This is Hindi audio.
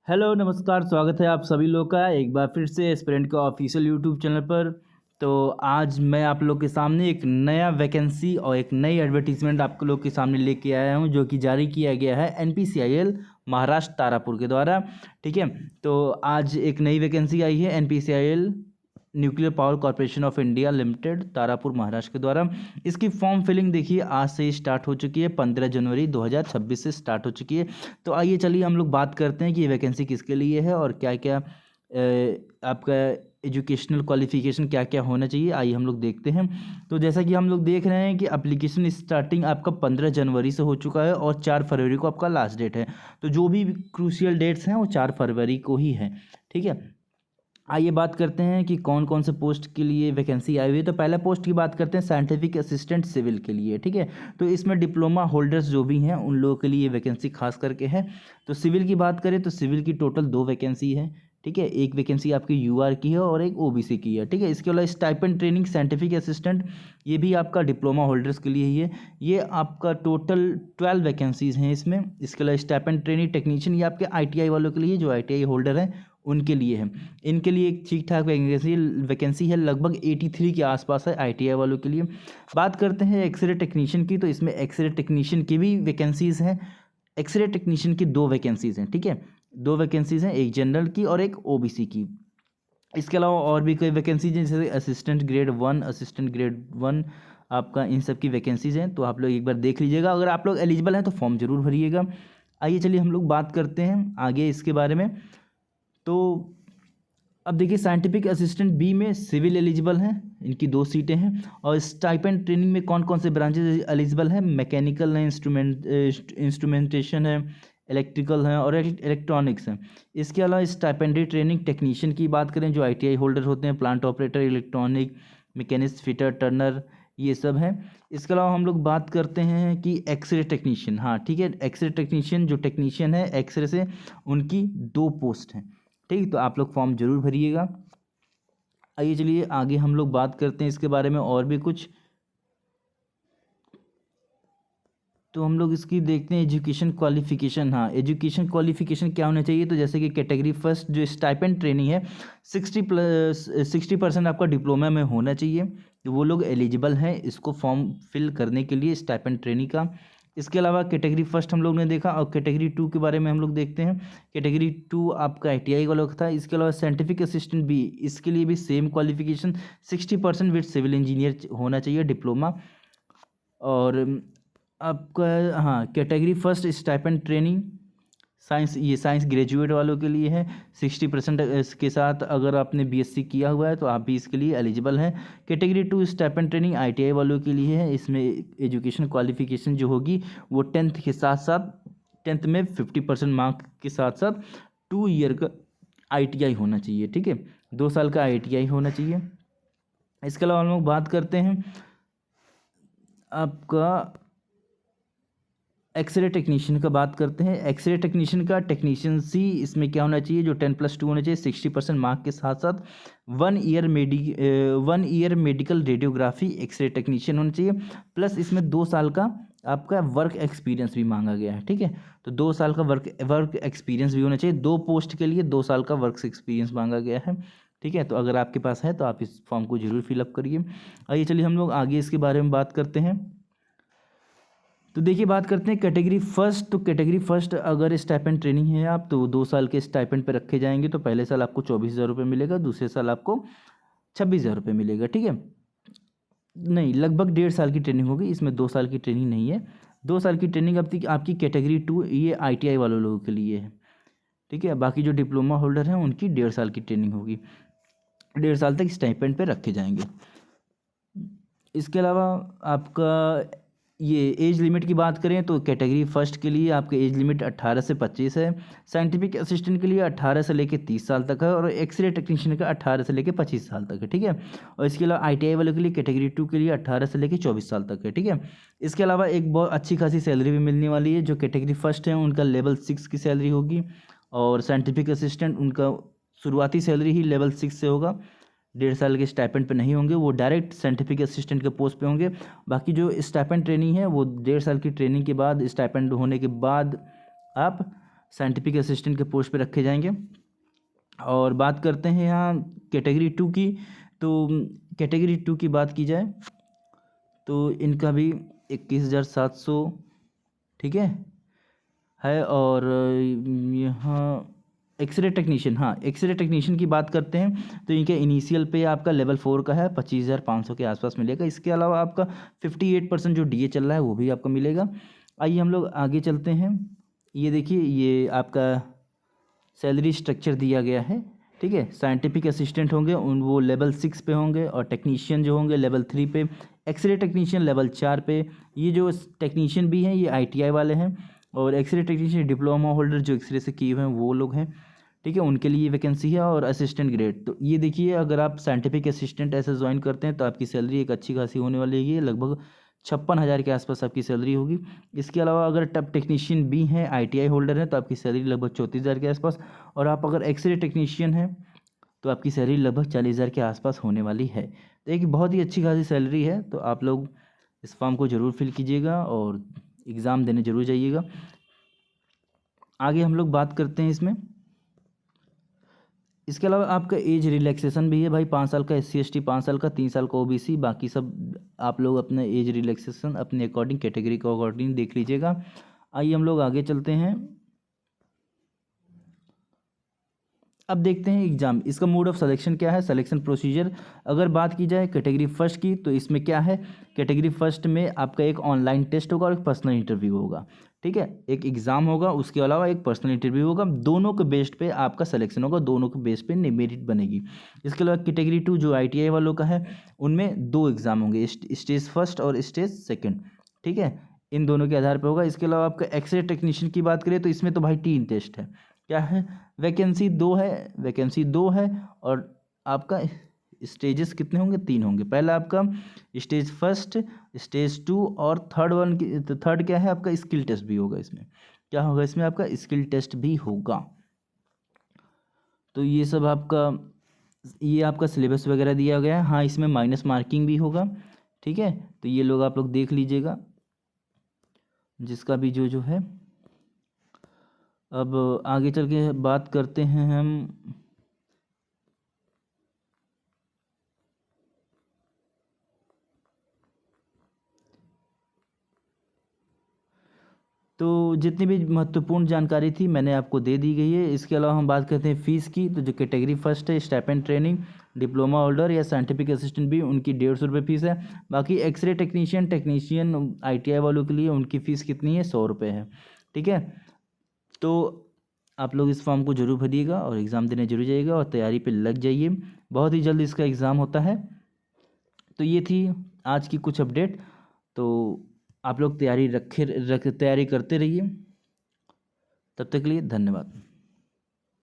हेलो नमस्कार, स्वागत है आप सभी लोग का एक बार फिर से एस्पिरेंट का ऑफिशियल यूट्यूब चैनल पर। तो आज मैं आप लोग के सामने एक नया वैकेंसी और एक नई एडवर्टीजमेंट आप लोग के सामने लेके आया हूं, जो कि जारी किया गया है एनपीसीआईएल महाराष्ट्र तारापुर के द्वारा। ठीक है, तो आज एक नई वैकेंसी आई है NPCIL nuclear power corporation of India limited Tarapur Maharashtra के द्वारा। इसकी फॉर्म फिलिंग देखिए आज से ही स्टार्ट हो चुकी है, 15 जनवरी 2026 से स्टार्ट हो चुकी है। तो आइए चलिए हम लोग बात करते हैं कि ये वैकेंसी किसके लिए है और क्या क्या आपका एजुकेशनल क्वालिफिकेशन क्या क्या होना चाहिए, आइए हम लोग देखते हैं। तो जैसा कि हम लोग देख रहे हैं कि एप्लीकेशन स्टार्टिंग आपका 15 जनवरी से हो चुका है और 4 फरवरी को आपका लास्ट डेट है। तो जो भी क्रूशियल डेट्स हैं वो 4 फरवरी को ही है। ठीक है, आइए बात करते हैं कि कौन कौन से पोस्ट के लिए वैकेंसी आई हुई है। तो पहला पोस्ट की बात करते हैं साइंटिफिक असिस्टेंट सिविल के लिए। ठीक है, तो इसमें डिप्लोमा होल्डर्स जो भी हैं उन लोगों के लिए वैकेंसी खास करके है। तो सिविल की बात करें तो सिविल की टोटल 2 वैकेंसी है। ठीक है, एक वैकेंसी आपकी यूआर की है और एक ओबीसी की है। ठीक है, इसके अलावा स्टाइपेंड ट्रेनिंग साइंटिफिक असिस्टेंट, ये भी आपका डिप्लोमा होल्डर्स के लिए ही है। ये आपका टोटल 12 वैकेंसीज़ हैं इसमें। इसके अलावा स्टाइपेंड ट्रेनिंग टेक्नीशियन, ये आपके आईटीआई वालों के लिए, जो आईटीआई होल्डर हैं उनके लिए है। इनके लिए एक ठीक ठाक वैकेंसी है, लगभग 83 के आसपास है आईटीआई वालों के लिए। बात करते हैं एक्सरे टेक्नीशियन की, तो इसमें एक्सरे टेक्नीशियन की भी वैकेंसीज़ हैं। एक्सरे टेक्नीशियन की 2 वैकेंसीज़ हैं। ठीक है, 2 वैकेंसीज़ हैं, एक जनरल की और एक ओबीसी की। इसके अलावा और भी कई वैकेंसीज हैं, जैसे असिस्टेंट ग्रेड 1, असिस्टेंट ग्रेड 1 आपका, इन सब की वैकेंसीज़ हैं। तो आप लोग एक बार देख लीजिएगा, अगर आप लोग एलिजिबल हैं तो फॉर्म जरूर भरिएगा। आइए चलिए हम लोग बात करते हैं आगे इसके बारे में। तो अब देखिए, साइंटिफिक असिस्टेंट बी में सिविल एलिजिबल हैं, इनकी 2 सीटें हैं। और स्टाइपेंड ट्रेनिंग में कौन कौन से ब्रांचेज एलिजिबल हैं? मैकेनिकल है, इंस्ट्रूमेंटेशन है, इलेक्ट्रिकल है और इलेक्ट्रॉनिक्स है। इसके अलावा स्टाइपेंडरी ट्रेनिंग टेक्नीशियन की बात करें, जो आईटीआई होल्डर होते हैं, plant operator, electronic, machinist, fitter, Turner, ये सब है। इसके अलावा हम लोग बात करते हैं कि एक्सरे टेक्नीशियन, हाँ ठीक है, एक्सरे टेक्नीशियन जो टेक्नीशियन है एक्सरे से, उनकी 2 पोस्ट हैं। ठीक, तो आप लोग फॉर्म जरूर भरिएगा। आइए चलिए आगे हम लोग बात करते हैं इसके बारे में और भी कुछ। तो हम लोग इसकी देखते हैं एजुकेशन क्वालिफिकेशन। हाँ, एजुकेशन क्वालिफिकेशन क्या होना चाहिए? तो जैसे कि कैटेगरी फर्स्ट जो स्टाइपेंड ट्रेनिंग है, 60% आपका डिप्लोमा में होना चाहिए। तो वो लोग एलिजिबल हैं इसको फॉर्म फिल करने के लिए, स्टाइपेंड ट्रेनिंग का। इसके अलावा कैटेगरी फर्स्ट हम लोग ने देखा, और कैटेगरी 2 के बारे में हम लोग देखते हैं। कैटेगरी 2 आपका आईटीआई वालों का था। इसके अलावा साइंटिफिक असिस्टेंट बी, इसके लिए भी same qualification 60% with civil engineer होना चाहिए डिप्लोमा। और आपका हाँ, category first stipend training science, ये साइंस ग्रेजुएट वालों के लिए है। 60% के साथ अगर आपने बीएससी किया हुआ है तो आप भी इसके लिए एलिजिबल हैं। कैटेगरी 2 स्टाइपेंड ट्रेनिंग आईटीआई वालों के लिए है। इसमें एजुकेशन क्वालिफिकेशन जो होगी वो 10th के साथ साथ, 10th में 50% मार्क के साथ साथ 2 ईयर का आईटीआई होना चाहिए। ठीक है, 2 साल का आईटीआई होना चाहिए। इसके अलावा हम लोग बात करते हैं आपका एक्सरे टेक्नीशियन का बात करते हैं। एक्सरे टेक्नीशियन का टेक्नीशियन सी, इसमें क्या होना चाहिए? जो 10+2 होना चाहिए, 60% मार्क के साथ साथ 1 year medical radiography x ray technician होना चाहिए। प्लस इसमें 2 साल का आपका वर्क एक्सपीरियंस भी मांगा गया है। ठीक है, तो 2 साल का वर्क एक्सपीरियंस भी होना चाहिए। 2 पोस्ट के लिए 2 साल का वर्क एक्सपीरियंस मांगा गया है। ठीक है, तो अगर आपके पास है तो आप इस फॉर्म को जरूर फिलअप करिए। आइए चलिए हम लोग आगे इसके बारे में बात करते हैं। तो देखिए, बात करते हैं कैटेगरी फर्स्ट। तो कैटेगरी फर्स्ट अगर स्टाइपेंड ट्रेनिंग है आप, तो 2 साल के स्टाइपेंड पे रखे जाएंगे। तो पहले साल आपको 24,000 रुपये मिलेगा, दूसरे साल आपको 26,000 रुपये मिलेगा। ठीक है, नहीं, लगभग 1.5 साल की ट्रेनिंग होगी, इसमें 2 साल की ट्रेनिंग नहीं है। 2 साल की ट्रेनिंग आपकी कैटेगरी 2, ये आईटीआई वालों लोगों के लिए है। ठीक है, बाकी जो डिप्लोमा होल्डर हैं उनकी 1.5 साल की ट्रेनिंग होगी, 1.5 साल तक स्टाइपेंड पे रखे जाएंगे। इसके अलावा आपका ये एज लिमिट की बात करें तो कैटेगरी फर्स्ट के लिए आपका एज लिमिट 18 से 25 है। साइंटिफिक असिस्टेंट के लिए 18 से लेकर 30 साल तक है, और एक्सरे टेक्नीशियन का 18 से लेकर 25 साल तक है। ठीक है, और इसके अलावा आईटीआई वालों के लिए कैटेगरी 2 के लिए 18 से लेकर 24 साल तक है। ठीक है, इसके अलावा एक बहुत अच्छी खासी सैलरी भी मिलने वाली है। जो कैटेगरी फर्स्ट है उनका लेवल 6 की सैलरी होगी, और साइंटिफिक असिस्टेंट उनका शुरुआती सैलरी ही लेवल 6 से होगा। 1.5 साल के स्टाइपेंड पे नहीं होंगे, वो डायरेक्ट साइंटिफिक असिस्टेंट के पोस्ट पे होंगे। बाकी जो स्टाइपेंड ट्रेनिंग है वो 1.5 साल की ट्रेनिंग के बाद, स्टाइपेंड होने के बाद आप साइंटिफिक असिस्टेंट के पोस्ट पे रखे जाएंगे। और बात करते हैं यहाँ कैटेगरी 2 की। तो कैटेगरी 2 की बात की जाए तो इनका भी 21,700 ठीक है। और यहाँ एक्सरे टेक्नीशियन, हाँ एक्सरे टेक्नीशियन की बात करते हैं तो इनके इनिशियल पे आपका लेवल 4 का है, 25,500 के आसपास मिलेगा। इसके अलावा आपका 58% जो डीए चल रहा है वो भी आपको मिलेगा। आइए हम लोग आगे चलते हैं। ये देखिए, ये आपका सैलरी स्ट्रक्चर दिया गया है, ठीक है। साइंटिफिक असिस्टेंट होंगे उन वो लेवल 6 पे होंगे, और टेक्नीशियन जो होंगे लेवल 3 पे, एक्सरे टेक्नीशियन लेवल 4 पे। ये जो टेक्नीशियन भी हैं ये आईटीआई वाले हैं, और एक्सरे टेक्नीशियन डिप्लोमा होल्डर जो एक्सरे से किए हुए हैं वो लोग हैं, ठीक है। उनके लिए वैकेंसी है। और असिस्टेंट ग्रेड, तो ये देखिए अगर आप साइंटिफिक असिस्टेंट ऐसे ज्वाइन करते हैं तो आपकी सैलरी एक अच्छी खासी होने वाली है, लगभग 56,000 के आसपास आपकी सैलरी होगी। इसके अलावा अगर टब टेक्नीशियन भी हैं, आईटीआई होल्डर हैं, तो आपकी सैलरी लगभग 34,000 के आसपास। और आप अगर एक्सरे टेक्नीशियन हैं तो आपकी सैलरी लगभग 40,000 के आसपास होने वाली है। तो एक बहुत ही अच्छी खासी सैलरी है। तो आप लोग इस फॉर्म को ज़रूर फिल कीजिएगा और एग्ज़ाम देने ज़रूर जाइएगा। आगे हम लोग बात करते हैं इसमें। इसके अलावा आपका एज रिलैक्सेशन भी है भाई, 5 साल का SC/ST, 5 साल का, 3 साल का OBC, बाकी सब आप लोग अपना एज रिलैक्सेशन अपने अकॉर्डिंग, कैटेगरी के अकॉर्डिंग देख लीजिएगा। आइए हम लोग आगे चलते हैं। अब देखते हैं एग्जाम, इसका मोड ऑफ सिलेक्शन क्या है, सिलेक्शन प्रोसीजर। अगर बात की जाए कैटेगरी फर्स्ट की तो इसमें क्या है, कैटेगरी फर्स्ट में आपका एक ऑनलाइन टेस्ट होगा और एक पर्सनल इंटरव्यू होगा, ठीक है। एक एग्ज़ाम होगा, उसके अलावा एक पर्सनल इंटरव्यू होगा। दोनों के बेस्ड पे आपका सिलेक्शन होगा, दोनों के बेस पे मेरिट बनेगी। इसके अलावा कैटेगरी 2 जो ITI वालों का है उनमें 2 एग्ज़ाम होंगे, स्टेज फर्स्ट और स्टेज सेकेंड, ठीक है। इन दोनों के आधार पर होगा। इसके अलावा आपका एक्सरे टेक्नीशियन की बात करें तो इसमें तो भाई 3 टेस्ट है, क्या है, वैकेंसी 2 है, वैकेंसी 2 है। और आपका स्टेजेस कितने होंगे, 3 होंगे। पहला आपका स्टेज फर्स्ट, स्टेज 2, और थर्ड क्या है आपका स्किल टेस्ट भी होगा। इसमें क्या होगा, इसमें आपका स्किल टेस्ट भी होगा। तो ये सब आपका, ये आपका सिलेबस वगैरह दिया गया है। हाँ, इसमें माइनस मार्किंग भी होगा, ठीक है। तो ये लोग आप लोग देख लीजिएगा, जिसका भी जो है। अब आगे चल के बात करते हैं हम। तो जितनी भी महत्वपूर्ण जानकारी थी मैंने आपको दे दी गई है। इसके अलावा हम बात करते हैं फ़ीस की, तो जो कैटेगरी फर्स्ट है स्टाइपेंड ट्रेनिंग, डिप्लोमा होल्डर या साइंटिफिक असिस्टेंट भी उनकी 150 रुपये फ़ीस है। बाकी एक्सरे टेक्नीशियन ITI वालों के लिए उनकी फ़ीस कितनी है, 100 रुपये है, ठीक है। तो आप लोग इस फॉर्म को जरूर भरिएगा और एग्ज़ाम देने जरूर जाइएगा और तैयारी पे लग जाइए। बहुत ही जल्द इसका एग्ज़ाम होता है। तो ये थी आज की कुछ अपडेट। तो आप लोग तैयारी करते रहिए। तब तक के लिए धन्यवाद।